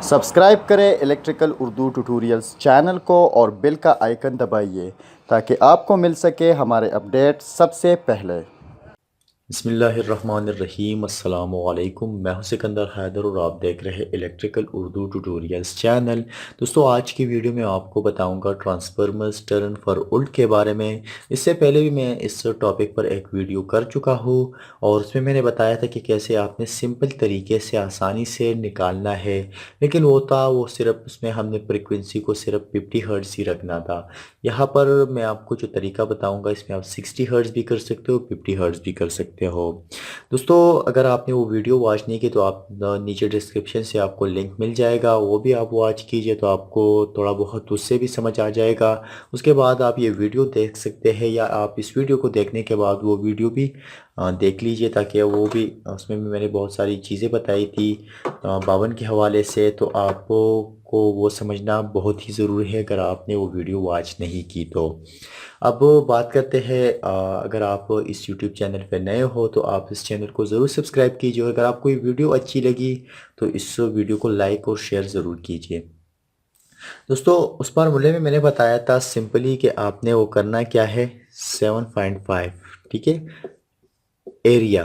Subscribe करें electrical Urdu tutorials channel को और बेल का आइकन दबाइए ताकि आपको मिल सके हमारे अपडेट सबसे पहले। बिस्मिल्लाहिर्रहमानिर्रहीम अस्सलामुअलैकुम। मैं हूं सिकंदर हैदर और आप देख रहे हैं इलेक्ट्रिकल उर्दू ट्यूटोरियल्स चैनल। दोस्तों, आज की वीडियो में आपको बताऊंगा ट्रांसफार्मर्स टर्न फॉर उल्ट के बारे में। इससे पहले भी मैं इस टॉपिक पर एक वीडियो कर चुका हूं और उसमें मैंने बताया था कि कैसे आपने सिंपल तरीके से आसानी से निकालना है। लेकिन वो सिर्फ उसमें हमने फ्रिक्वेंसी को सिर्फ 50 हर्ट्ज़ ही रखना था। यहाँ पर मैं आपको जो तरीका बताऊंगा इसमें आप 60 हर्ट्ज़ भी कर सकते हो, 50 हर्ट्ज़ भी कर सकते हो। दोस्तों, अगर आपने वो वीडियो वॉच नहीं की तो आप नीचे डिस्क्रिप्शन से आपको लिंक मिल जाएगा, वो भी आप वॉच कीजिए तो आपको थोड़ा बहुत उससे भी समझ आ जाएगा। उसके बाद आप ये वीडियो देख सकते हैं या आप इस वीडियो को देखने के बाद वो वीडियो भी देख लीजिए, ताकि वो भी उसमें भी मैंने बहुत सारी चीज़ें बताई थी बावन के हवाले से, तो आपको वो समझना बहुत ही ज़रूरी है अगर आपने वो वीडियो वॉच नहीं की तो। अब बात करते हैं, अगर आप इस यूट्यूब चैनल पर नए हो तो आप इस चैनल को ज़रूर सब्सक्राइब कीजिए। अगर आपको ये वीडियो अच्छी लगी तो इस वीडियो को लाइक और शेयर ज़रूर कीजिए। दोस्तों, उस फार्मूले में मैंने बताया था सिंपली कि आपने वो करना क्या है, 7.5, ठीक है, एरिया,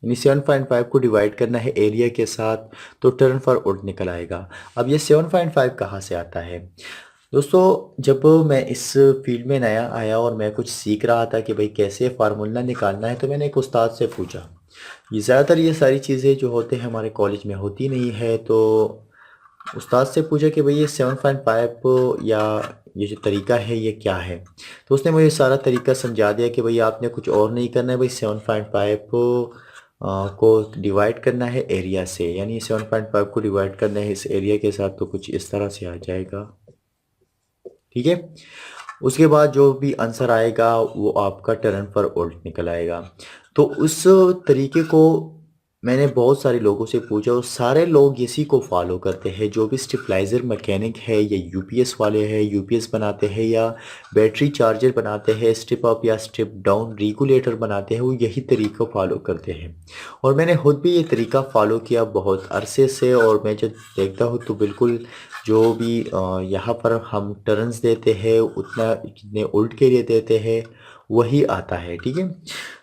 यानी 7.5 को डिवाइड करना है एरिया के साथ, तो टर्न फॉर उल्ट निकल आएगा। अब ये 7.5 कहाँ से आता है? दोस्तों, जब मैं इस फील्ड में नया आया और मैं कुछ सीख रहा था कि भाई कैसे फार्मूला निकालना है, तो मैंने एक उस्ताद से पूछा। ये ज़्यादातर ये सारी चीज़ें जो होते हैं हमारे कॉलेज में होती नहीं है, तो उस्ताद से पूछा कि भाई ये 7.5 या ये जो तरीका है ये क्या है। तो उसने मुझे सारा तरीका समझा दिया कि भाई आपने कुछ और नहीं करना है, भाई 7.5 को डिवाइड करना है एरिया से, यानी 7.5 को डिवाइड करना है इस एरिया के साथ, तो कुछ इस तरह से आ जाएगा, ठीक है। उसके बाद जो भी आंसर आएगा वो आपका टर्न पर उल्ट निकल आएगा। तो उस तरीके को मैंने बहुत सारे लोगों से पूछा और सारे लोग इसी को फॉलो करते हैं। जो भी स्टेबलाइज़र मैकेनिक है या यूपीएस वाले हैं, यूपीएस बनाते हैं या बैटरी चार्जर बनाते हैं, स्टेप अप या स्टेप डाउन रेगुलेटर बनाते हैं, वो यही तरीका फॉलो करते हैं। और मैंने खुद भी ये तरीका फ़ॉलो किया बहुत अरसे से, और मैं जब देखता हूँ तो बिल्कुल जो भी यहाँ पर हम टर्न्स देते हैं उतना जितने उल्ट के लिए देते हैं वही आता है, ठीक है।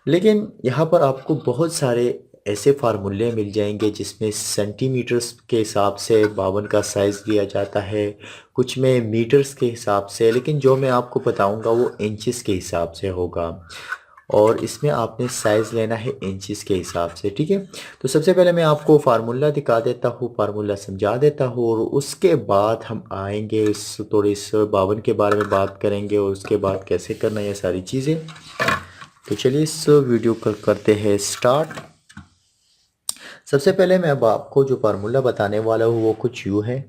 लेकिन यहाँ पर आपको बहुत सारे ऐसे फार्मूले मिल जाएंगे जिसमें सेंटीमीटर्स के हिसाब से बावन का साइज़ दिया जाता है, कुछ में मीटर्स के हिसाब से, लेकिन जो मैं आपको बताऊंगा वो इंचेस के हिसाब से होगा। और इसमें आपने साइज़ लेना है इंचेस के हिसाब से, ठीक है। तो सबसे पहले मैं आपको फार्मूला दिखा देता हूँ, फार्मूला समझा देता हूँ, और उसके बाद हम आएंगे इस बावन के बारे में बात करेंगे और उसके बाद कैसे करना है ये सारी चीज़ें। तो चलिए इस वीडियो को करते हैं स्टार्ट। सबसे पहले मैं अब आपको जो फार्मूला बताने वाला हूँ वो कुछ यूँ है।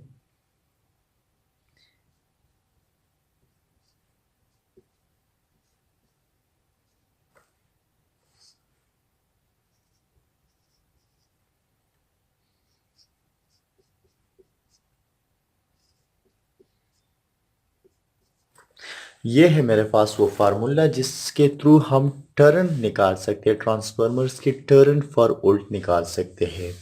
ये है मेरे पास वो फार्मूला जिसके थ्रू हम टर्न निकाल सकते हैं, ट्रांसफार्मर्स की टर्न फॉर उल्ट निकाल सकते हैं।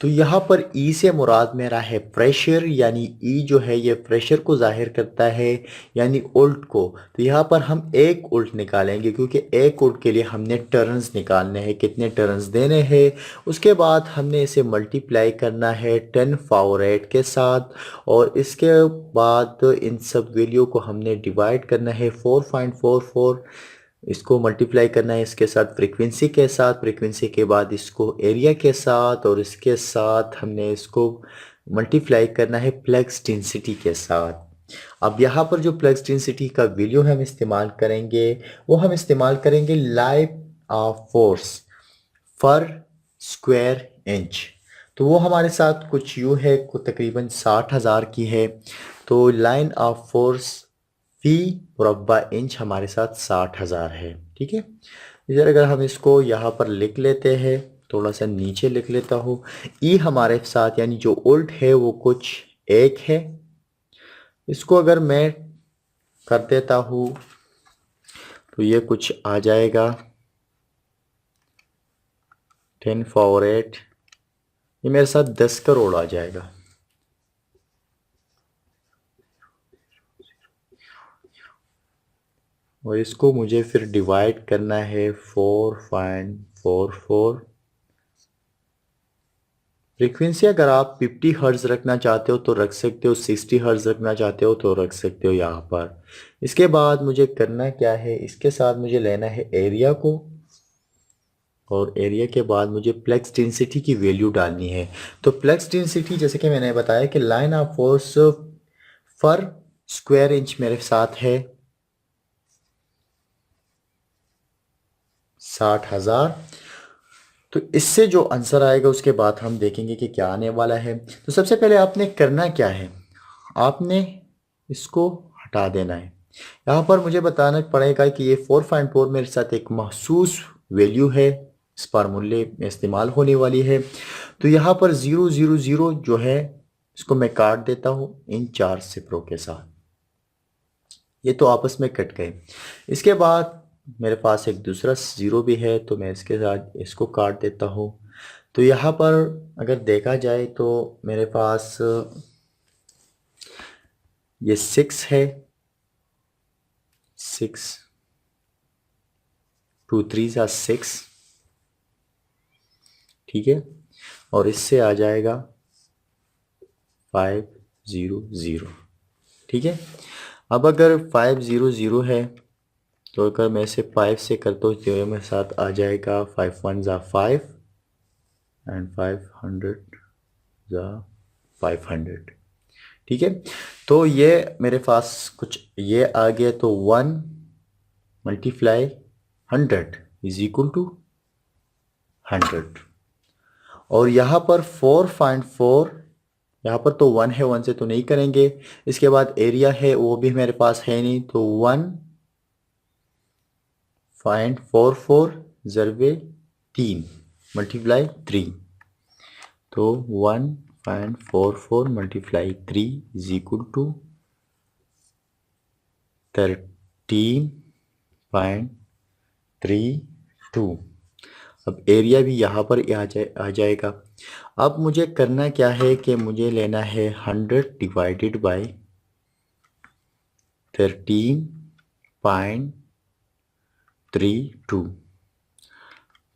तो यहाँ पर ई से मुराद मेरा है प्रेशर, यानी ई जो है ये प्रेशर को जाहिर करता है, यानी उल्ट को। तो यहाँ पर हम एक उल्ट निकालेंगे क्योंकि एक उल्ट के लिए हमने टर्न्स निकालने हैं, कितने टर्न्स देने हैं। उसके बाद हमने इसे मल्टीप्लाई करना है 10 पावर 8 के साथ, और इसके बाद इन सब वैल्यू को हमने डिवाइड करना है 4.44, इसको मल्टीप्लाई करना है इसके साथ फ्रीक्वेंसी के साथ, फ्रीक्वेंसी के बाद इसको एरिया के साथ, और इसके साथ हमने इसको मल्टीप्लाई करना है फ्लक्स डेंसिटी के साथ। अब यहाँ पर जो फ्लक्स डेंसिटी का वैल्यू हम इस्तेमाल करेंगे वो हम इस्तेमाल करेंगे लाइफ ऑफ फोर्स पर स्क्वायर इंच। तो वो हमारे साथ कुछ यूँ है, को तकरीबन 60,000 की है। तो लाइन ऑफ फोर्स फी मुरब्बा इंच हमारे साथ 60,000 है, ठीक है। इधर अगर हम इसको यहाँ पर लिख लेते हैं, थोड़ा सा नीचे लिख लेता हूँ। ई हमारे साथ यानी जो उल्ट है वो कुछ एक है। इसको अगर मैं कर देता हूँ तो ये कुछ आ जाएगा 10 पावर 8, ये मेरे साथ 10 करोड़ आ जाएगा। और इसको मुझे फिर डिवाइड करना है 4.44। फ्रीक्वेंसी अगर आप 50 हर्ट्ज रखना चाहते हो तो रख सकते हो, 60 हर्ट्ज रखना चाहते हो तो रख सकते हो यहाँ पर। इसके बाद मुझे करना क्या है, इसके साथ मुझे लेना है एरिया को, और एरिया के बाद मुझे प्लेक्स डेंसिटी की वैल्यू डालनी है। तो प्लेक्स डेंसिटी जैसे कि मैंने बताया कि लाइन ऑफ फोर्स पर स्क्वायर इंच मेरे साथ है 60,000। तो इससे जो आंसर आएगा उसके बाद हम देखेंगे कि क्या आने वाला है। तो सबसे पहले आपने करना क्या है, आपने इसको हटा देना है। यहाँ पर मुझे बताना पड़ेगा कि ये 4.4 मेरे साथ एक महसूस वैल्यू है, इस फार्मूले में इस्तेमाल होने वाली है। तो यहाँ पर 000 जो है इसको मैं काट देता हूँ इन 4 सिफरों के साथ, ये तो आपस में कट गए। इसके बाद मेरे पास एक दूसरा 0 भी है तो मैं इसके साथ इसको काट देता हूँ। तो यहाँ पर अगर देखा जाए तो मेरे पास ये 6 है, 6 2 3 6, ठीक है। और इससे आ जाएगा 500, ठीक है। अब अगर 500 है तो अगर मैं इसे 5 से करता हूँ तो मेरे साथ आ जाएगा 5 1 5 एंड 500 500, ठीक है। तो ये मेरे पास कुछ ये आ गया, तो 1 मल्टीप्लाई 100 इज इक्वल टू 100। और यहाँ पर 4.4, यहाँ पर तो 1 है, 1 से तो नहीं करेंगे। इसके बाद एरिया है वो भी मेरे पास है नहीं, तो 1.44 ज़रबे 3 मल्टीप्लाई 3, तो 1.44 मल्टीप्लाई 3 इज इक्वल टू 13.32। अब एरिया भी यहाँ पर आ जाएगा। अब मुझे करना क्या है कि मुझे लेना है 100 डिवाइडेड बाय 13.32।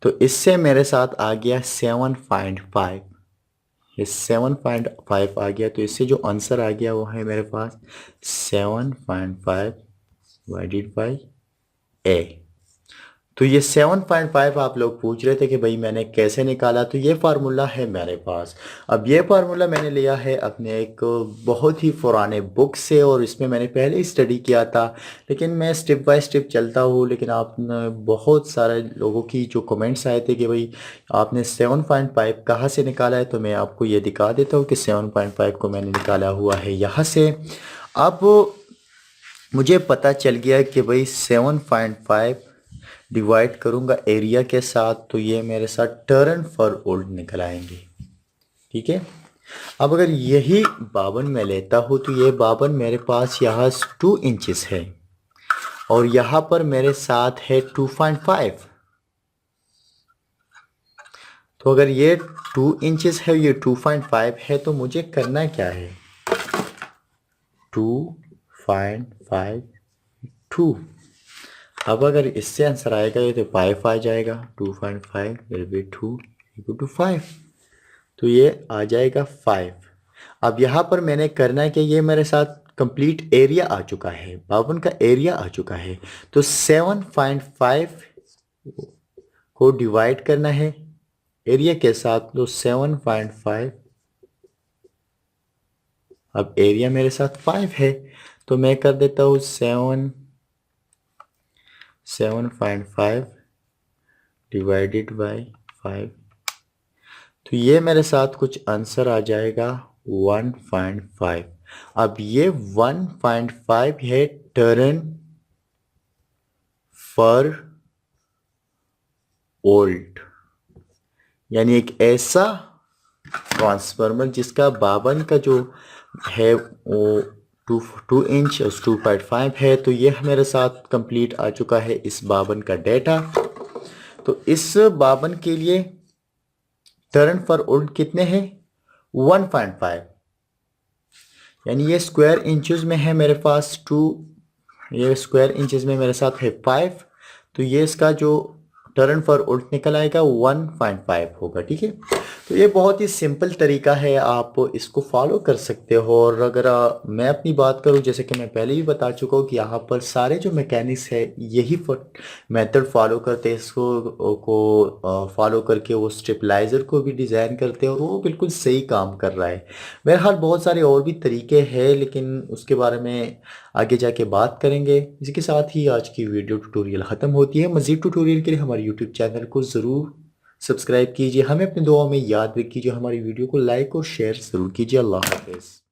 तो इससे मेरे साथ आ गया 7.5, ये 7.5 आ गया। तो इससे जो आंसर आ गया वो है मेरे पास 7.5 डिवाइडेड बाई ए। तो ये 7.5 आप लोग पूछ रहे थे कि भाई मैंने कैसे निकाला, तो ये फार्मूला है मेरे पास। अब ये फार्मूला मैंने लिया है अपने एक बहुत ही पुराने बुक से, और इसमें मैंने पहले ही स्टडी किया था, लेकिन मैं स्टेप बाय स्टेप चलता हूँ। लेकिन आपने बहुत सारे लोगों की जो कमेंट्स आए थे कि भाई आपने 7.5 कहाँ से निकाला है, तो मैं आपको ये दिखा देता हूँ कि 7.5 को मैंने निकाला हुआ है यहाँ से। अब मुझे पता चल गया कि भाई 7.5 डिवाइड करूंगा एरिया के साथ, तो ये मेरे साथ टर्न फॉर ओल्ड निकल आएंगे, ठीक है। अब अगर यही 52 मैं लेता हूँ तो ये 52 मेरे पास यहाँ 2 इंचेस है, और यहाँ पर मेरे साथ है 2.5। तो अगर ये 2 इंचेस है, ये 2.5 है, तो मुझे करना क्या है, 2.5 2। अब अगर इससे आंसर आएगा ये तो 5 आ जाएगा, 2.5 2 इक्वल टू 5, तो ये आ जाएगा 5। अब यहाँ पर मैंने करना है कि ये मेरे साथ कंप्लीट एरिया आ चुका है, 52 का एरिया आ चुका है। तो 7.5 को डिवाइड करना है एरिया के साथ, तो 7.5, अब एरिया मेरे साथ 5 है, तो मैं कर देता हूँ 7.5 डिवाइडेड बाय 5, तो ये मेरे साथ कुछ आंसर आ जाएगा 1.5। अब ये 1.5 है टर्न फॉर ओल्ड, यानी एक ऐसा ट्रांसफार्मर जिसका 52 का जो है वो 2 इंच और 2.5 है। तो ये मेरे साथ कंप्लीट आ चुका है इस 52 का डेटा। तो इस 52 के लिए टर्न फॉर ओल्ड कितने हैं, 1.5, यानी ये स्क्वायर इंचेस में है मेरे पास ये स्क्वायर इंचेस में मेरे साथ है 5, तो ये इसका जो टर्न फॉर उल्ट निकल आएगा 1.5 होगा। ठीक है, तो ये बहुत ही सिंपल तरीका है, आप इसको फॉलो कर सकते हो। और अगर मैं अपनी बात करूं, जैसे कि मैं पहले भी बता चुका हूं कि यहाँ पर सारे जो मैकेनिक्स है यही मेथड फॉलो करते हैं, इसको को फॉलो करके वो स्टेबलाइज़र को भी डिज़ाइन करते हैं और वो बिल्कुल सही काम कर रहा है। बहरहाल बहुत सारे और भी तरीके हैं, लेकिन उसके बारे में आगे जाके बात करेंगे। इसी के साथ ही आज की वीडियो ट्यूटोरियल ख़त्म होती है। मज़ीद ट्यूटोरियल के लिए हमारे यूट्यूब चैनल को ज़रूर सब्सक्राइब कीजिए, हमें अपने दुआओं में याद रखिए, हमारी वीडियो को लाइक और शेयर ज़रूर कीजिए। अल्लाह हाफ़िज़।